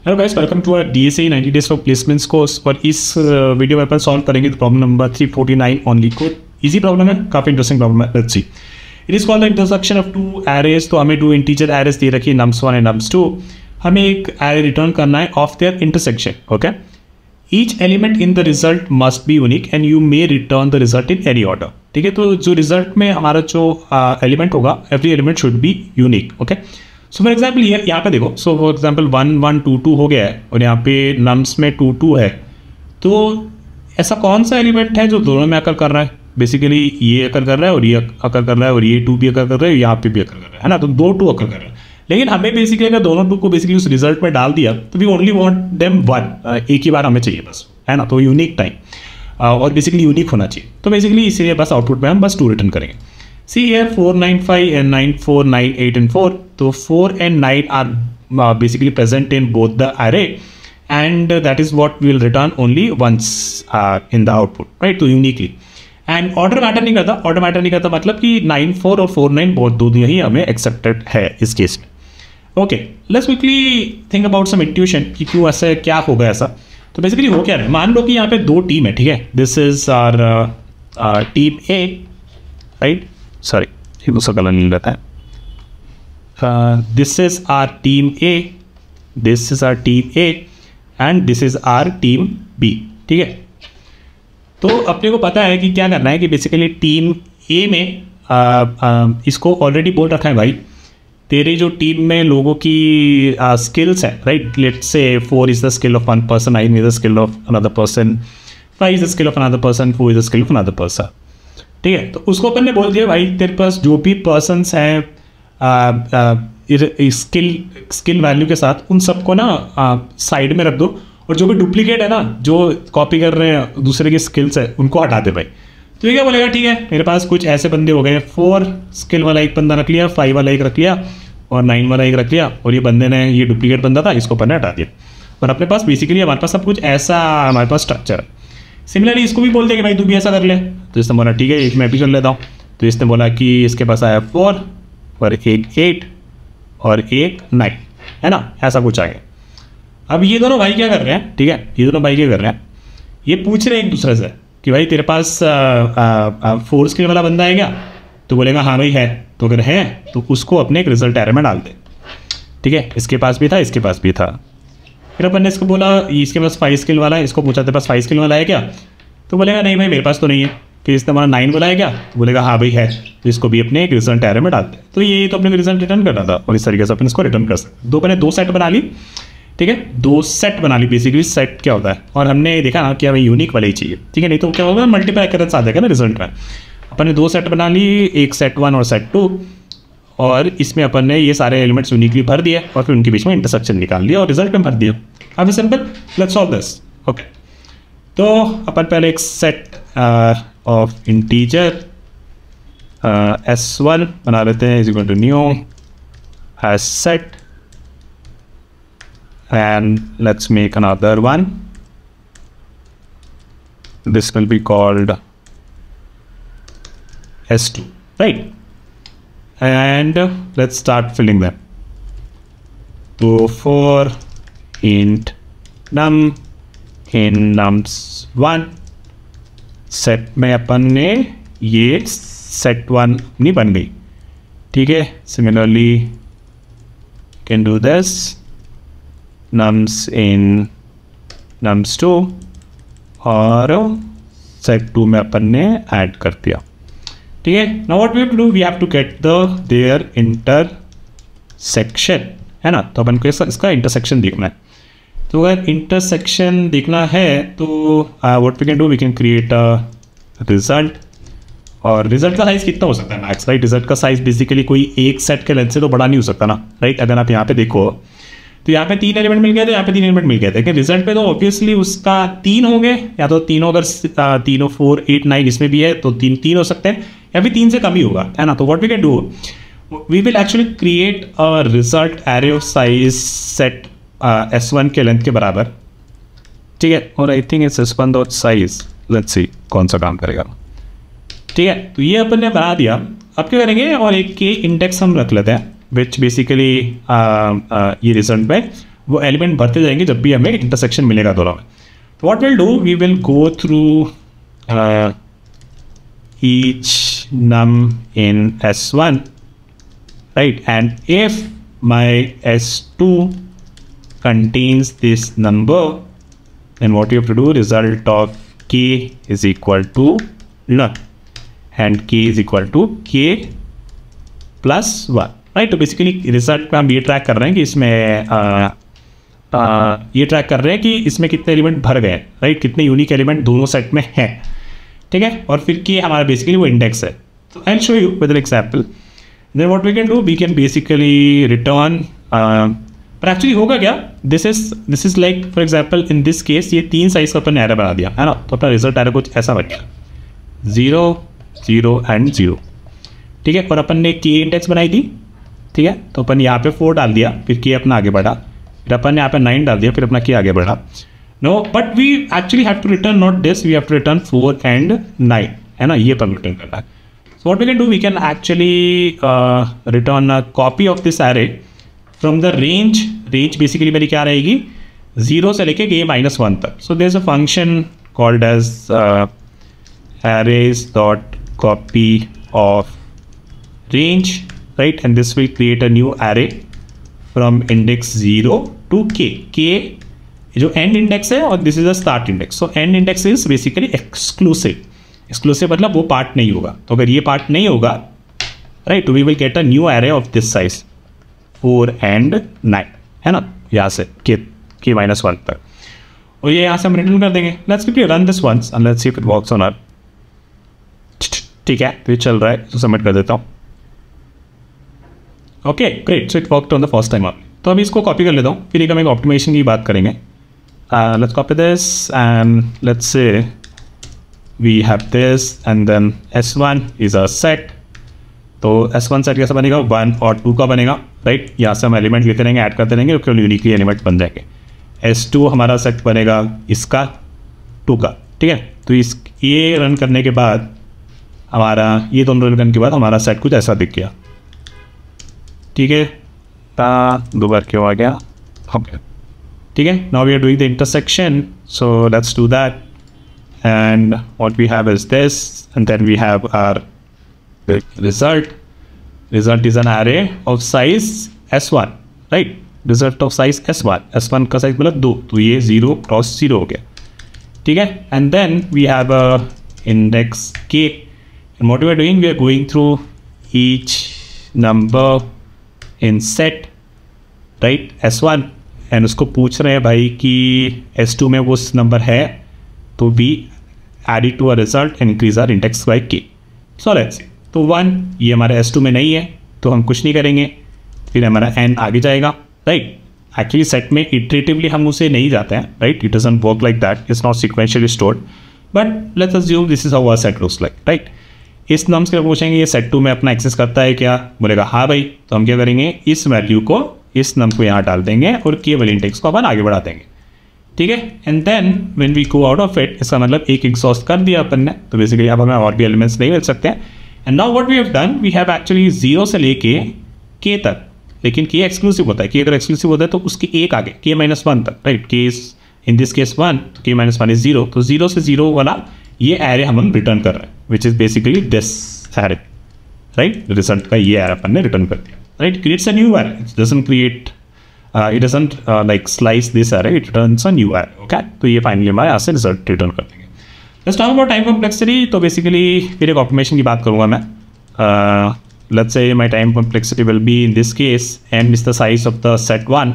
Hello guys, welcome to our DSA 90 days for placements course. और इस वीडियो में अपन सॉल्व करेंगे problem number 349 LeetCode. Easy problem है, काफी इंटरेस्टिंग प्रॉब्लम है। Let's see. It is called the intersection of two arrays. तो हमें 2 इंटीजर एरेज दे रखी है, nums1 एंड nums2। हमें एक एरे रिटर्न करना है of their intersection. Okay, each element in the result must be unique and you may return the result in any order. ठीक है, तो जो रिजल्ट में हमारा जो एलिमेंट होगा, every element should be unique. Okay, so for example यहाँ पे देखो, सो फॉर एग्जाम्पल 1 1 2 2 हो गया है और यहाँ पे नम्स में 2 2 है। तो ऐसा कौन सा एलिमेंट है जो दोनों में अकर कर रहा है? बेसिकली ये अकर कर रहा है और ये अकर कर रहा है और ये 2 भी अकर कर रहा है, यहाँ पे भी अकर कर रहा है ना। तो 2 2 अकर कर रहा है, लेकिन हमें बेसिकली अगर दोनों 2 को बेसिकली उस रिजल्ट में डाल दिया तो वी ओनली वांट देम 1, एक ही बार हमें चाहिए बस, है ना। तो यूनिक टाइम और बेसिकली यूनिक होना चाहिए। तो बेसिकली इसीलिए बस आउटपुट में हम बस 2 रिटर्न करेंगे। See here 4 9 5 and 9 4 9 8 and 4. So 4 and 9 are basically present in both the array, and that is what we will return only once in the output, right? So uniquely. And order matter नहीं करता, order matter नहीं करता मतलब कि 9 4 और 4 9 बहुत दोनों ही हमें accepted है इस केस में। Okay, let's quickly think about some intuition कि क्यों ऐसा, क्या होगा ऐसा। तो बेसिकली हो क्या रहा है, मान लो कि यहाँ पे 2 टीम है। ठीक है, this is our team A, right. Sorry, ये दूसरा कलर नहीं रहता है। This is our team A, this is our team A and this is our team B. ठीक है, तो अपने को पता है कि क्या करना है कि बेसिकली टीम ए में इसको ऑलरेडी बोल रखा है भाई, तेरे जो टीम में लोगों की स्किल्स है, right. Let's say 4 is the skill of 1 person, 9 is the skill of another person, 5 is the skill of another person, 4 is the skill of another person. ठीक है, तो उसको अपन ने बोल दिया भाई तेरे पास जो भी पर्सन्स हैं स्किल वैल्यू के साथ, उन सबको ना साइड में रख दो, और जो भी डुप्लीकेट है ना, जो कॉपी कर रहे हैं दूसरे की स्किल्स है, उनको हटा दे भाई। तो ये क्या बोलेगा, ठीक है मेरे पास कुछ ऐसे बंदे हो गए, 4 स्किल वाला एक बंदा रख लिया, 5 वाला एक रख लिया और 9 वाला एक रख लिया, और ये बंदे ने, ये डुप्लीकेट बंदा था, इसको अपन ने हटा दिया। और अपने पास बेसिकली हमारे पास सब कुछ ऐसा, हमारे पास स्ट्रक्चर। सिमिलरली इसको भी बोलते हैं कि भाई तू भी ऐसा कर ले। तो इसने बोला ठीक है, एक मैं भी कर लेता हूँ। तो इसने बोला कि इसके पास आया 4 और एक 8 और एक 9, है ना, ऐसा कुछ आ गया। अब ये दोनों भाई क्या कर रहे हैं, ठीक है, ये दोनों भाई क्या कर रहे हैं, ये पूछ रहे हैं एक दूसरे से कि भाई तेरे पास 4 स्किल वाला बंदा है क्या? तो बोलेगा हाँ भाई है। तो अगर है तो उसको अपने एक रिजल्ट एरे में डाल दे। ठीक है, इसके पास भी था, इसके पास भी था। फिर अपन ने इसको बोला इसके पास 5 स्किल वाला है, इसको पूछा तेरे पास 5 स्किल वाला है क्या? तो बोलेगा नहीं भाई मेरे पास तो नहीं है। फिर इसने बोला 9 वाला है क्या? तो बोलेगा हाँ भाई है। तो इसको भी अपने एक रिजल्ट एरे में डालते हैं। तो ये तो अपने रिजल्ट रिटर्न कर रहा था, और इस तरीके से अपन इसको रिटर्न कर सकते। अपने 2 सेट बना ली। ठीक है, 2 सेट बना ली। बेसिकली सेट क्या होता है, और हमने देखा ना कि हमें यूनिक वाले ही चाहिए। ठीक है, नहीं तो क्या होगा, मल्टीप्लाई करंस आ जाएगा ना रिजल्ट में। अपन ने 2 सेट बना ली, एक सेट 1 और सेट 2, और इसमें अपन ने ये सारे एलिमेंट्स यूनिकली भर दिए और फिर उनके बीच में इंटरसेक्शन निकाल लिया और रिजल्ट में भर दिया। अब simple, let's solve this. Okay, तो अपन पहले एक सेट ऑफ इंटीजर S1 बना लेते हैं, is equal to new hash set, and let's make another one. This will be called S2, right? And let's start filling them. So for int num in nums1 set में अपन ने ये set1 नहीं बन गई। ठीक है, similarly can do this nums in nums2 और set2 में अपन ने ऐड कर दिया। ठीक है, now what we have to do, we have to get their intersection, है ना। तो अपन को इसका इंटरसेक्शन देखना है। तो अगर इंटरसेक्शन देखना है तो what we can do, we can create a result, और रिजल्ट का साइज कितना हो सकता है मैक्स, राइट। रिजल्ट का साइज बेसिकली कोई एक सेट के लेंथ से तो बड़ा नहीं हो सकता ना, राइट। अगर आप यहाँ पे देखो तो यहाँ पे 3 एलिमेंट मिल गए थे, यहाँ पे 3 एलिमेंट मिल गए थे, लेकिन रिजल्ट पे तो ऑब्वियसली उसका 3 होंगे, या तो तीनों, अगर तीनों 4 8 9 इसमें भी है तो 3 हो सकते हैं, या फिर 3 से कम ही होगा, है ना। तो what we can do, we will actually create a result array of size set S1 के लेंथ के बराबर। ठीक है, और I think it's S1 dot size, let's see कौन सा काम करेगा। ठीक है, तो ये अपन ने बना दिया। अब क्या करेंगे, और एक के इंडेक्स हम रख लेते हैं, विच बेसिकली ये रिजल्ट में वो एलिमेंट भरते जाएंगे जब भी हमें इंटरसेक्शन मिलेगा दोनों में. तो what will do, we will go through each num in S1, right? And if my S2 contains this number, then what you have to do, result of k is equal to none, and k is equal to k plus 1, right? तो basically result में हम ये track कर रहे हैं कि इसमें ये ट्रैक कर रहे हैं कि इसमें कितने एलिमेंट भर गए, राइट? कितने यूनिक एलिमेंट दोनों सेट में हैं, ठीक है? और फिर कि हमारा बेसिकली वो इंडेक्स है. तो I will show you with an example. Then what we can do, we can basically return, पर एक्चुअली होगा क्या, this is like for example in this case ये 3 साइज का अपन एरे बना दिया है ना. तो अपना रिजल्ट एरे कुछ ऐसा बन गया 0 0 एंड 0, ठीक है? और अपन ने के इंडेक्स बनाई थी, ठीक है? तो अपन यहाँ पे 4 डाल दिया, फिर के अपना आगे बढ़ा, फिर अपन ने यहाँ पे 9 डाल दिया, फिर अपना के आगे बढ़ा. No, but we actually have to return not this, we have to return 4 and 9, है ना? ये अपन रिटर्न करना है. So what we can do, we can actually return a copy of this array from the range basically मेरी क्या रहेगी 0 से लेके के -1 तक. So there is a function called as arrays dot copy of range, right? And this will create a new array from index 0 to k जो end index है और this is a start index. So end index is basically exclusive मतलब वो part नहीं होगा. तो अगर ये पार्ट नहीं होगा, right, we will get a new array of this size 4 and 9, है ना? यहाँ से k -1 तक, और ये यहाँ से हम रिटर्न कर देंगे. Let's quickly run this once and let's see if it works or not. ठीक है, तो ये चल रहा है, तो सबमिट कर देता हूँ. Okay great, so it worked on the first time. तो अभी इसको कॉपी कर लेता हूँ, फिर एक हम एक ऑप्टिमाइजेशन की बात करेंगे. Let's copy this and let's say we have this and then S1 is a set. तो S1 सेट कैसा बनेगा, 1 और 2 का बनेगा, राइट? यहाँ से हम एलिमेंट लेते रहेंगे, ऐड करते रहेंगे, और यूनिकली एलिमेंट बन जाएंगे. S2 हमारा सेट बनेगा इसका 2 का, ठीक है? तो ये रन करने के बाद हमारा ये दोनों रन करने के बाद हमारा सेट कुछ ऐसा दिख गया, ठीक है? 2 बार क्यों आ गया, ओके, ठीक है? Now we are doing the intersection, so let's do that. And what we have is this, and then we have our result. Result is an array of size S1, right? Result of size S1 का size मतलब 2, तो ये 0 cross 0 हो गया, ठीक है? And then we have a index k. And what we are doing, we are going through each number in set, right? S1, and उसको पूछ रहे हैं भाई कि S2 में वो नंबर है, तो we add it to a result and increase our index by k. So let's see. तो 1 ये हमारे S2 में नहीं है, तो हम कुछ नहीं करेंगे, फिर हमारा n आगे जाएगा, right? एक्चुअली सेट में इटरेटिवली हम उसे नहीं जाते हैं, right? It doesn't work like that. It's not sequentially stored. But let's assume this is how our set looks like, right? इस नम्स के पूछेंगे ये सेट 2 में अपना एक्सेस करता है क्या, बोलेगा हाँ भाई. तो हम क्या करेंगे, इस वैल्यू को, इस नम को यहाँ डाल देंगे और केवल इंडेक्स को अपन आगे बढ़ा देंगे, ठीक है? And then when we go out of it, इसका मतलब एक एग्जॉस्ट कर दिया अपन ने, तो बेसिकली अब हमें और भी एलिमेंट्स नहीं मिल सकते हैं. And now what we have done, we have actually 0 से लेके k तक, लेकिन k एक्सक्लूसिव होता है. k अगर एक्सक्लूसिव होता है तो उसके एक आगे k -1 तक, right? k is in this case 1, तो k -1 इज 0, तो 0 से 0 वाला ये एरे हम रिटर्न कर रहे हैं, which is basically this array, right? Result का ये एरे अपन ने रिटर्न कर दिया, right? Creates a new array. It doesn't create, it doesn't like slice this array, it returns a new array, okay? तो ये फाइनली हमारे यहाँ से रिजल्ट रिटर्न कर देंगे. Let's talk about time complexity. तो बेसिकली फिर एक ऑप्टिमाइजेशन की बात करूँगा मैं. Let's say my time complexity will be in this case m is the size of the set 1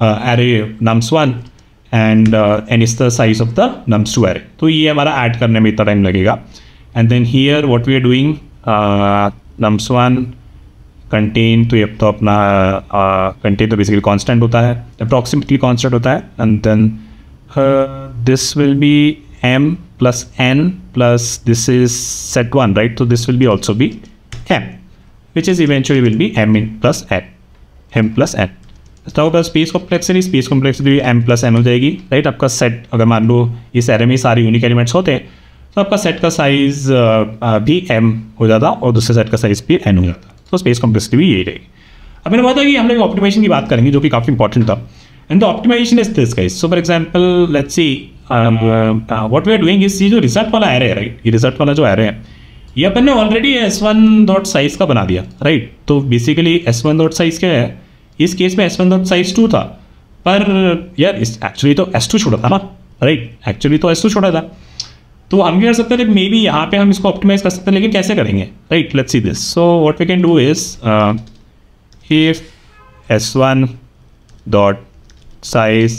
array nums 1 and n is the size of the nums 2 array. तो ये हमारा ऐड करने में इतना टाइम लगेगा. And then here what we are doing, nums 1 contain, तो ये तो अपना कंटेन तो बेसिकली कांस्टेंट होता है, अप्रॉक्सीमेटली कांस्टेंट होता है. And then this will be m plus n plus this is set 1, right? So this will be also be m, which is eventually will be m plus n. तो होगा space complexity m plus n हो जाएगी, right? आपका set अगर मान लो इस array में सारे यूनिक एलिमेंट्स होते हैं, तो आपका सेट का साइज भी m हो जाता और दूसरे सेट का साइज भी n हो जाता. तो स्पेस कॉम्प्लेक्सिटी भी यही रहेगी. अब मैंने बताया कि हम लोग ऑप्टिमाइजेशन की बात करेंगे, जो कि काफ़ी इंपॉर्टेंट था. And the optimization is this, guys. So for example, let's see, what we are doing is ये जो result वाला array है, right? ये result वाला जो array है, ये अपन ने already s1.size का बना दिया, right? तो basically s1.size क्या है? इस केस में s1.size 2 था, पर यार एक्चुअली तो s2 छोटा था ना, राइट? एक्चुअली तो s2 छोटा था, तो हम क्या कर सकते हैं? मे बी यहाँ पे हम इसको ऑप्टिमाइज कर सकते हैं, लेकिन कैसे करेंगे, right? Let's see this. So what we can do is if s1 dot size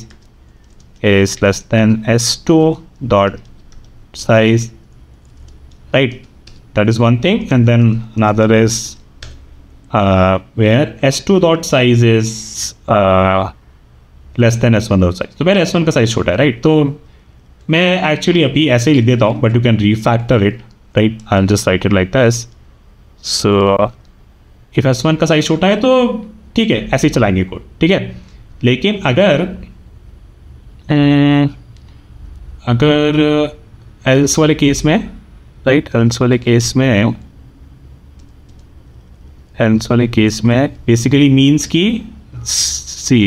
is less than s2 dot size, right? That is one thing. And then another is where s2 dot size is less than s1 dot size. तो पहले s1 का size छोटा है, right? तो मैं actually अभी ऐसे ही लिख देता हूँ, but you can refactor it, right? I will just write it like this. So if s1 का साइज छोटा है तो ठीक है, ऐसे ही चलाएंगे कोड, ठीक है? लेकिन अगर एल्स वाले केस में, राइट, एल्स वाले केस में बेसिकली मीन्स की सी,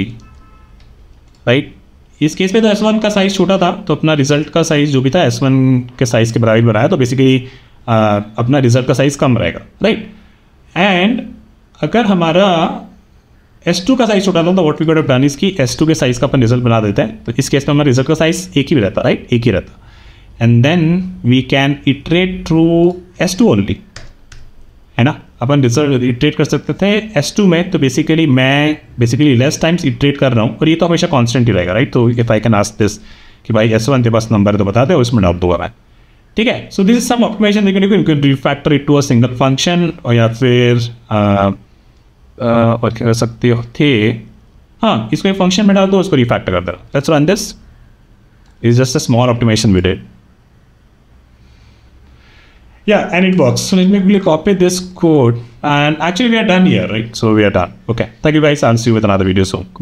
राइट? इस केस में तो s1 का साइज छोटा था, तो अपना रिजल्ट का साइज जो भी था s1 के साइज के बराबर बनाया, तो बेसिकली अपना रिजल्ट का साइज कम रहेगा, राइट? एंड अगर हमारा s2 का साइज छोटा था तो what we could have done is कि s2 के साइज का अपन रिजल्ट बना देते हैं, तो इस केस में हमारा रिजल्ट का साइज एक ही रहता, राइट? एक ही रहता. And then we can iterate through s2 only, है ना? अपन रिजल्ट इटरेट कर सकते थे s2 में, तो बेसिकली लेस टाइम्स इटरेट कर रहा हूँ, और ये तो हमेशा कांस्टेंट ही रहेगा, राइट? तो if I can ask this कि भाई s1 के पास नंबर तो बता दे, उसमें डाल दूंगा मैं, ठीक है? So this is some optimisation you can refactor it to a single function, और या फिर और क्या कर सकते हो थे, हाँ, इसको एक फंक्शन में डाल दो, उसको रिफैक्टर कर दो. Let's run this. Is just a small optimisation we did. Yeah, and it works. So let me copy this code, and actually we are done here, right? So we are done. Okay, thank you guys. I'll see you with another video soon. Bye.